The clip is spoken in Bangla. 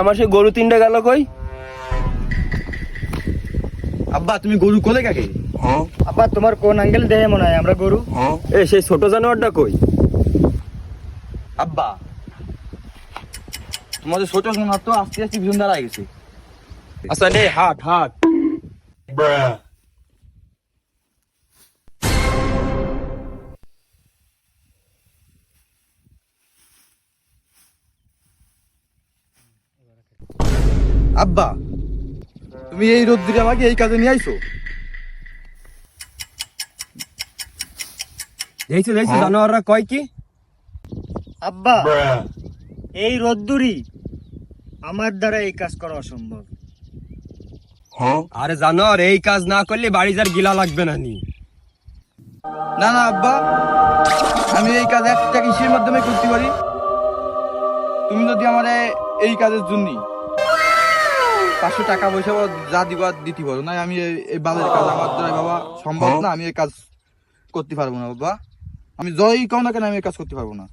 আমার সেই গরু তিনটা গেল কই? আব্বা তুমি গরু কোলে কাকে? আব্বা তোমার কোন অ্যাঙ্গেল দেখে মনে হয় আমরা গরু? সেই ছোট জানোয়ারটা কই? আব্বা তোমাদের ছোট সোনা তো আস্তে আস্তে পিছন দাঁড়ায় গেছে। আচ্ছা নে হাট হাট। আব্বা তুমি এই রোদ্দুরে আমাকে এই কাজে নিয়ে আইছো? দেখছি জানোয়াররা কয় কি? আব্বা এই রোদ্দুরি আমার দ্বারা এই কাজ করা অসম্ভব। আরে জানোয়ার এই কাজ না করলে বাড়ি যার গিলা লাগবে না নি। না না আব্বা, আমি এই কাজ একটা কিসের মাধ্যমে করতে পারি? তুমি যদি আমার এই কাজের জন্য 500 টাকা পয়সা যা দিবা দিতে পারো না, আমি এই বালের কাজ আমার দ্বারা বাবা সম্ভব না। আমি এই কাজ করতে পারবো না বাবা, আমি জয়ই কও না কেন আমি এই কাজ করতে পারবো না।